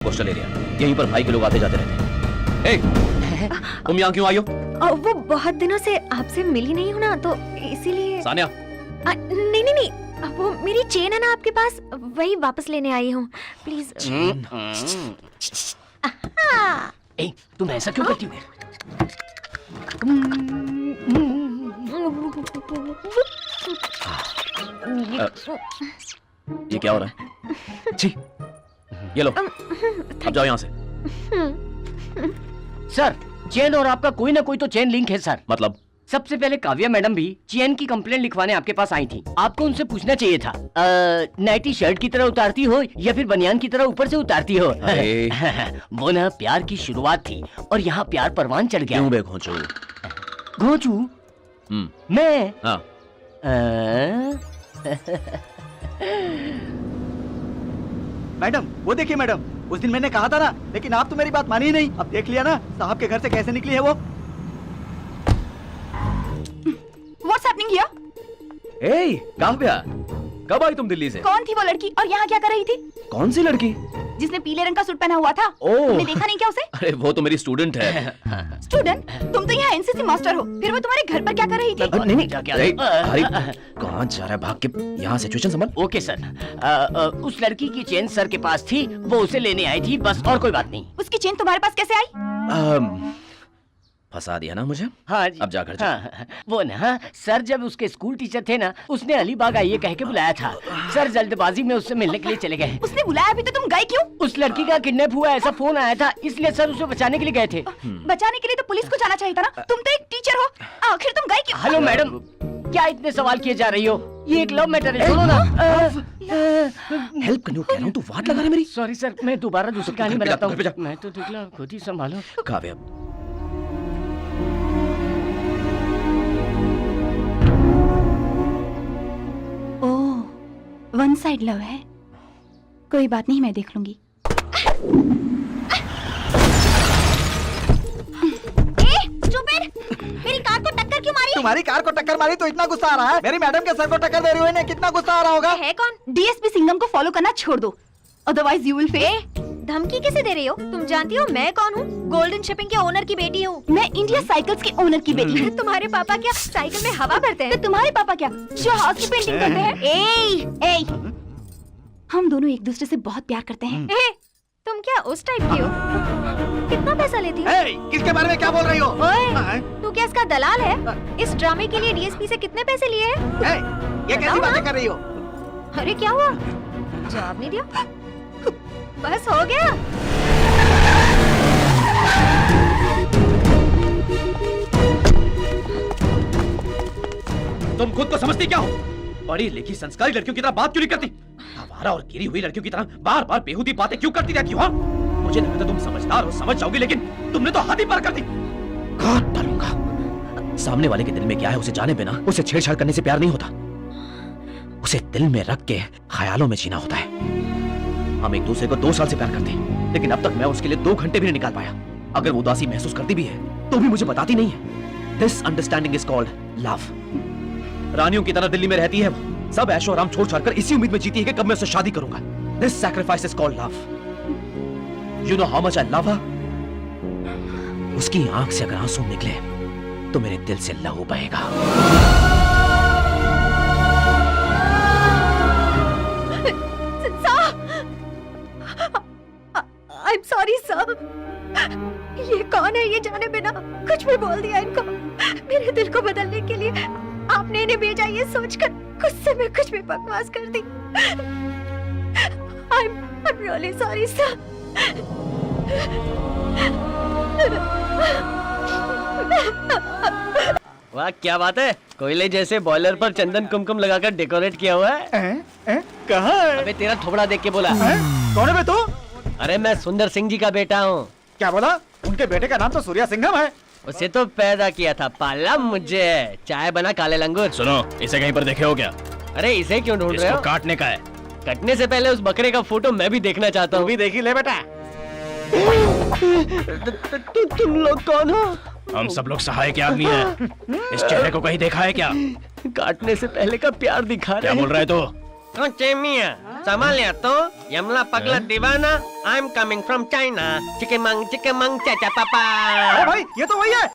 Coastal area, यहीं पर भाई के लोग आते जाते रहते हैं। तुम यहाँ क्यों आई हो? वो बहुत दिनों से आपसे मिली नहीं हूँ ना, तो इसीलिए। सानिया। नहीं नहीं नहीं, वो मेरी चेन है ना आपके पास, वही वापस लेने आई हूँ, प्लीज। तुम ऐसा क्यों करती हो? ये क्या हो रहा है? छी, ये लो, अब जाओ यहाँ से। सर, चेन और आपका कोई ना कोई तो चेन लिंक है सर। मतलब? सबसे पहले काव्या मैडम भी चेन की कंप्लेंट लिखवाने आपके पास आई थी। आपको उनसे पूछना चाहिए था, नाइटी शर्ट की तरह उतारती हो या फिर बनियान की तरह ऊपर से उतारती हो? वो ना प्यार की शुरुआत थी और यहाँ प्यार परवान चढ़ गया। क्यों बे घोंचू? घोंचू? मैं? हाँ। मैडम, वो देखिए मैडम, उस दिन मैंने कहा था ना, लेकिन आप तो मेरी बात मानी ही नहीं। अब देख लिया ना साहब के घर से कैसे निकली है वो। What's happening here? ए, काव्या, कब आई तुम दिल्ली से? कौन थी वो लड़की और यहाँ क्या कर रही थी? कौन सी लड़की? जिसने पीले रंग का सूट पहना हुआ था। तुमने देखा नहीं क्या उसे? अरे वो तो मेरी स्टूडेंट है। स्टूडेंट? तुम तो यहाँ एनसीसी मास्टर हो, फिर वो तुम्हारे घर पर क्या कर रही थी? नहीं नहीं, कहाँ जा रहा है भाग के? यहाँ सिचुएशन संभाल। ओके सर, उस लड़की की चेन सर के पास थी, वो उसे लेने आई थी, बस और कोई बात नहीं। उसकी चेन तुम्हारे पास कैसे आई? फंसा दिया ना मुझे? हाँ जी। अब जाकर जा। हाँ, वो ना सर जब उसके स्कूल टीचर थे ना, उसने अलीबाग आइए कह के बुलाया था। सर जल्दबाजी में उससे मिलने के लिए चले गए। उसने बुलाया भी तो तुम गए क्यों? उस लड़की का किडनैप हुआ ऐसा फोन आया था, इसलिए सर उसे बचाने के लिए गए थे। बचाने के लिए तो पुलिस को जाना चाहिए था ना, तुम तो एक टीचर हो, आखिर तुम गए क्यों? हेलो मैडम, क्या इतने सवाल किए जा रही हो? ये एक लव मैटर है, सुनो ना। हेल्प करने को कह रहा हूँ, तू वाट लगा रहा है मेरी। सॉरी सर, मैं दोबारा दूसरी कहानी घर पे बताता जा, हूँ। मैं तो निकला, खुद ही संभालो। काव्या, वन साइड लव है, कोई बात नहीं, मैं देख लूंगी। मेरी कार को टक्कर क्यों मारी? तुम्हारी कार को टक्कर मारी तो इतना गुस्सा आ रहा है? मेरी मैडम के सर को टक्कर दे रही हुई ने कितना गुस्सा आ रहा होगा? है कौन? डीएसपी सिंघम को फॉलो करना छोड़ दो, अदरवाइज यू विल फेल। धमकी किसे दे रही हो? तुम जानती हो मैं कौन हूँ? गोल्डन शिपिंग के ओनर की बेटी हूँ। मैं इंडिया साइकिल्स के ओनर की बेटी हूँ। तुम्हारे पापा क्या साइकिल में हवा भरते हैं? तो तुम्हारे पापा क्या जहाज की पेंटिंग करते हैं? ए, हम दोनों एक दूसरे से बहुत प्यार करते हैं। तुम क्या उस टाइप की हो? कितना पैसा लेती हो? किसके बारे में क्या बोल रही हो? ओए, तू क्या इसका दलाल है? इस ड्रामे के लिए डीएसपी से कितने पैसे लिए हैं? ये कैसी बातें कर रही हो? अरे क्या हुआ? जवाब नहीं दिया? बस हो गया। तुम खुद को समझती क्या हो? पढ़ी लिखी संस्कारी लड़कियों की तरह बात क्यों नहीं करती? आवारा और गिरी हुई लड़कियों की तरह बार बार बेहुदी बातें क्यों करती रहती हो? मुझे लगा था तुम समझदार हो, समझ जाओगी, लेकिन तुमने तो हाथ ही पार कर दी। काट डालूंगा। सामने वाले के दिल में क्या है उसे जाने बिना उसे छेड़छाड़ करने से प्यार नहीं होता, उसे दिल में रख के ख्यालों में जीना होता है। हम एक दूसरे को 2 साल से प्यार करते हैं, लेकिन अब तक मैं उसके लिए 2 घंटे भी नहीं निकाल पाया। अगर वो उदासी महसूस करती भी है तो भी मुझे बताती नहीं है। This understanding is called love. रानियों की तरह दिल्ली में रहती है वो, सब ऐशो आराम छोड़ छाड़ कर इसी उम्मीद में जीती है कि कब मैं उससे शादी करूंगा। This sacrifice is called love. You know how much I love हर। उसकी आंख से अगर आंसू निकले तो मेरे दिल से लहू बहेगा। I'm sorry sir। ये कौन है? ये जाने बिना कुछ भी बोल दिया इनको। मेरे दिल को बदलने के लिए आपने इन्हें भेजा, ये सोचकर गुस्से में कुछ भी बकवास कर दी। I'm really sorry sir। वाह क्या बात है, कोयले जैसे बॉयलर पर चंदन कुमकुम लगाकर डेकोरेट किया हुआ है। कहाँ है? अबे तेरा थोबड़ा देख के बोला। कौन है बे तू? अरे मैं सुंदर सिंह जी का बेटा हूँ। क्या बोला? उनके बेटे का नाम तो सूर्या सिंघम है। उसे तो पैदा किया था, पाला मुझे। चाय बना काले लंगूर। सुनो, इसे कहीं पर देखे हो क्या? अरे इसे क्यों ढूंढ रहे हो? काटने का है। कटने से पहले उस बकरे का फोटो मैं भी देखना चाहता हूँ। भी देखी ले बेटा। तुम लोग कौन हो? हम सब लोग सहायक आदमी हैं। इस चेहरे को कहीं देखा है क्या? काटने से पहले का प्यार दिखा रहे क्या बोल रहा है तू? मियां, Samalia to, Yamla Pagla Divana, I'm coming from China. Chikemang, cha papa. ओ भाई ये तो वही है।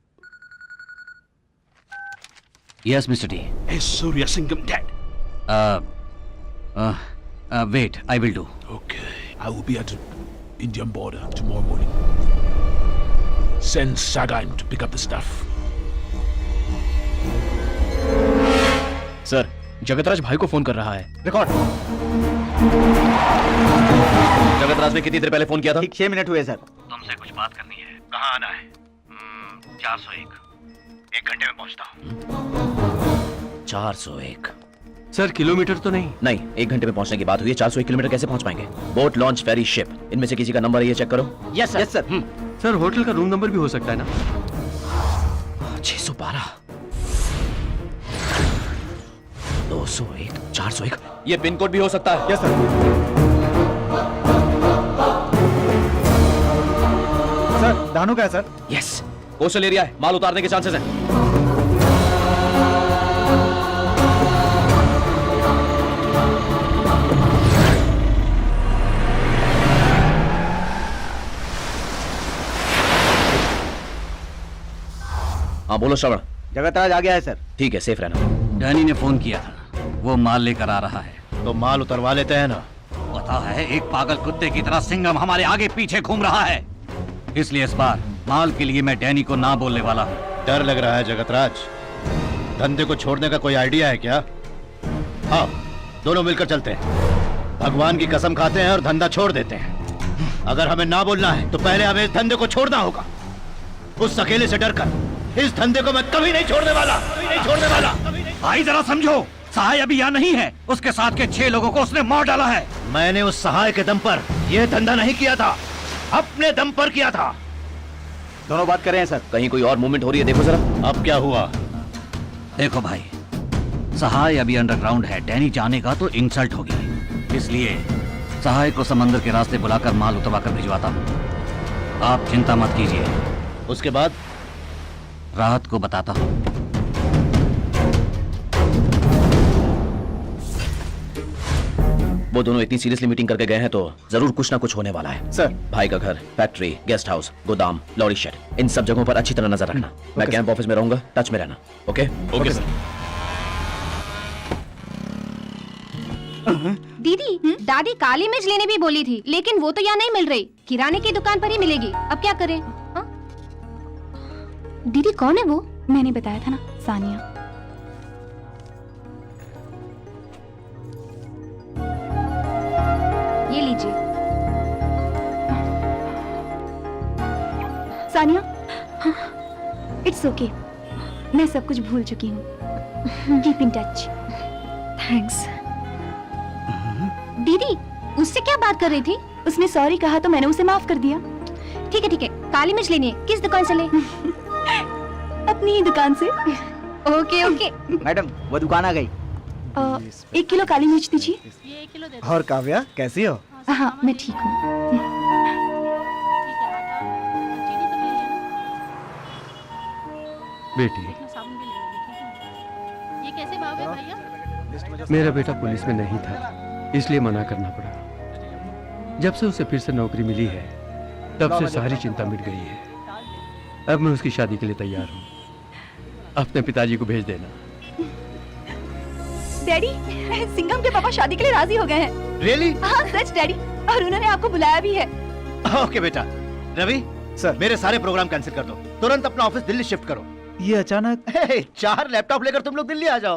Yes mister D. Is Surya Singham dead? Wait, I will do. Okay, I will be at the Indian border tomorrow morning. Send Sagain to pick up the stuff. Sir, Jagatraj भाई को phone कर रहा है। रिकॉर्ड। जगतराज ने कितनी देर पहले phone किया था? ठीक 6 मिनट हुए सर। तुमसे कुछ बात करनी है। कहाँ आना है? 401। 1 घंटे में पहुंचता हूँ। 401। सर किलोमीटर तो नहीं? नहीं, 1 घंटे में पहुंचने की बात हुई है। 401 किलोमीटर कैसे पहुंच पाएंगे? बोट, लॉन्च, फेरी, शिप, इनमें से किसी का नंबर है ये चेक करो। Yes sir. Yes sir. Sir hotel का रूम नंबर भी हो सकता है ना? 612, 201, 401, ये पिन कोड भी हो सकता है। Yes sir. सर दानू का है सर। यस, कोस्टल एरिया है, माल उतारने के चांसेस हैं। हाँ बोलो श्रवण। जगतराज आ गया है सर। ठीक है, सेफ रहना। डैनी ने फोन किया था, वो माल लेकर आ रहा है। तो माल उतरवा लेते हैं ना। पता है, एक पागल कुत्ते की तरह सिंघम हमारे आगे पीछे घूम रहा है, इसलिए इस बार माल के लिए मैं डैनी को ना बोलने वाला हूँ। डर लग रहा है जगतराज? धंधे को छोड़ने का कोई आइडिया है क्या? हाँ, दोनों मिलकर चलते हैं। भगवान की कसम खाते हैं और धंधा छोड़ देते हैं। अगर हमें ना बोलना है तो पहले हमें इस धंधे को छोड़ना होगा। उस अकेले से डरकर इस धंधे को मैं कभी नहीं छोड़ने वाला, कभी नहीं छोड़ने वाला। भाई जरा समझो, सहाय अभी यहाँ नहीं है, उसके साथ के 6 लोगों को उसने मार डाला है। मैंने उस सहाय के दम पर यह धंधा नहीं किया था, अपने दम पर किया था। दोनों बात कर रहे हैं सर। कहीं कोई और मूवमेंट हो रही है, देखो जरा। अब क्या हुआ? देखो भाई, सहाय अभी अंडरग्राउंड है, डैनी जानेगा तो इंसल्ट होगी, इसलिए सहाय को समंदर के रास्ते बुलाकर माल उतरवा कर भिजवाता हूँ। आप चिंता मत कीजिए, उसके बाद राहत को बताता हूँ। वो दोनों इतनी सीरियसली मीटिंग करके गए हैं तो जरूर कुछ ना कुछ होने वाला है। सर। भाई का घर, फैक्ट्री, गेस्ट हाउस, गोदाम, लॉरी शेड, इन सब जगहों पर अच्छी तरह नजर रखना। मैं कैंप ऑफिस में रहूंगा, टच में रहना। ओके? Okay, sir. दीदी, दादी काली मिर्च लेने भी बोली थी, लेकिन वो तो यहाँ नहीं मिल रही, किराने की दुकान पर ही मिलेगी। अब क्या करें? हाँ? दीदी कौन है वो? मैंने बताया था ना, सानिया। ये लीजिए। सानिया, इट्स ओके, मैं सब कुछ भूल चुकी हूँ। Keep in touch. थैंक्स। दीदी, उससे क्या बात कर रही थी? उसने सॉरी कहा तो मैंने उसे माफ कर दिया। ठीक है, काली मिर्च लेनी है, किस दुकान से ले? अपनी ही दुकान से। Okay okay. मैडम वो दुकान आ गई। 1 किलो काली मिर्च दीजिए। और काव्या कैसी हो? हाँ मैं ठीक हूँ। बेटी, मेरा बेटा पुलिस में नहीं था, इसलिए मना करना पड़ा। जब से उसे फिर से नौकरी मिली है, तब से सारी चिंता मिट गई है। अब मैं उसकी शादी के लिए तैयार हूँ। अपने पिताजी को भेज देना। डैडी, सिंघम के पापा शादी के लिए राजी हो गए हैं। रियली? हाँ सच डैडी, और उन्होंने आपको बुलाया भी है। ओके बेटा। रवि सर। मेरे सारे प्रोग्राम कैंसिल कर दो, तुरंत अपना ऑफिस दिल्ली शिफ्ट करो। ये अचानक? 4 लैपटॉप लेकर तुम लोग दिल्ली आ जाओ।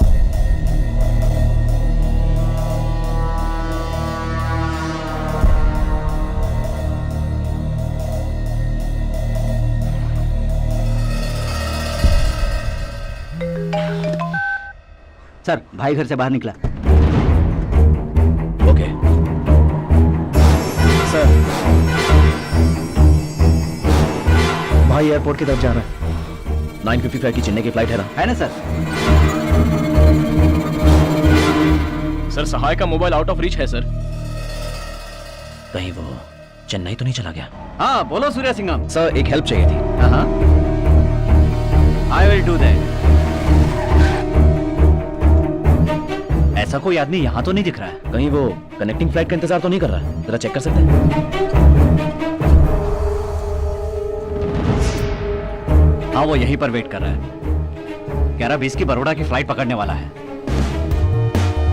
सर भाई घर से बाहर निकला। ओके। सर भाई एयरपोर्ट की तरफ जा रहा है। 9:55 की चेन्नई की फ्लाइट है ना? है ना सर? सर सहाय का मोबाइल आउट ऑफ रीच है सर। कहीं वो चेन्नई तो नहीं चला गया? हाँ बोलो सूर्य सिंघम। सर एक हेल्प चाहिए थी। हाँ आई विल डू दैट। ऐसा कोई आदमी यहाँ तो नहीं दिख रहा है। कहीं वो कनेक्टिंग फ्लाइट का इंतजार तो नहीं कर रहा है? जरा चेक कर सकते हैं? हाँ, वो यहीं पर वेट कर रहा है। 11:20 की बड़ौदा की फ्लाइट पकड़ने वाला है।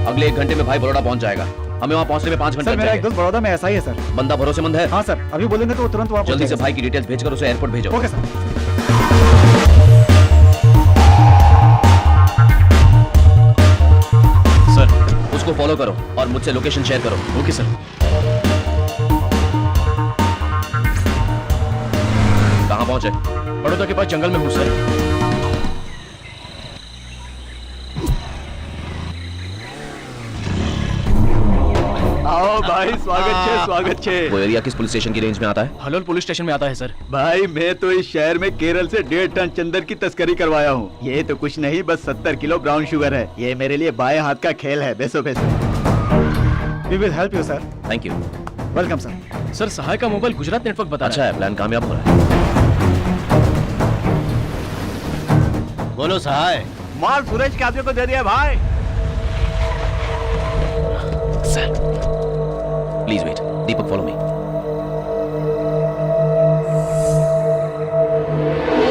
अगले 1 घंटे में भाई बड़ौदा पहुंच जाएगा। हमें वहाँ पहुंचने में 5 घंटे सर मेरा एक दोस्त बड़ौदा में ऐसा ही है सर। बंदा भरोसेमंद है? हाँ सर, अभी बोलेंगे तो वो तुरंत वहाँ जल्दी से भाई की डिटेल्स भेजकर उसे एयरपोर्ट भेजो। Okay sir. सर, उसको फॉलो करो और मुझसे लोकेशन शेयर करो। Okay sir. कहाँ पहुंचे? बड़ौदा के पास जंगल में हूँ सर। आओ भाई, स्वागत छे। वो एरिया किस पुलिस स्टेशन की रेंज में आता है? हलोल पुलिस स्टेशन में आता है सर। भाई मैं तो इस शहर में केरल से 1.5 टन चंदन की तस्करी करवाया हूँ। ये तो कुछ नहीं, बस 70 किलो ब्राउन शुगर है। ये मेरे लिए बाएं हाथ का खेल है। बेसो बेसो। We will help you, sir. Thank you. Welcome sir. Sir Sahay का मोबाइल गुजरात नेटवर्क बता अच्छा रहा है, प्लान कामयाब हो रहा है। बोलो सहाय। माल सूरज के आदमी को दे दिया भाई। Sir, please wait. Deepak follow me. है।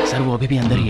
सर वो अभी भी अंदर ही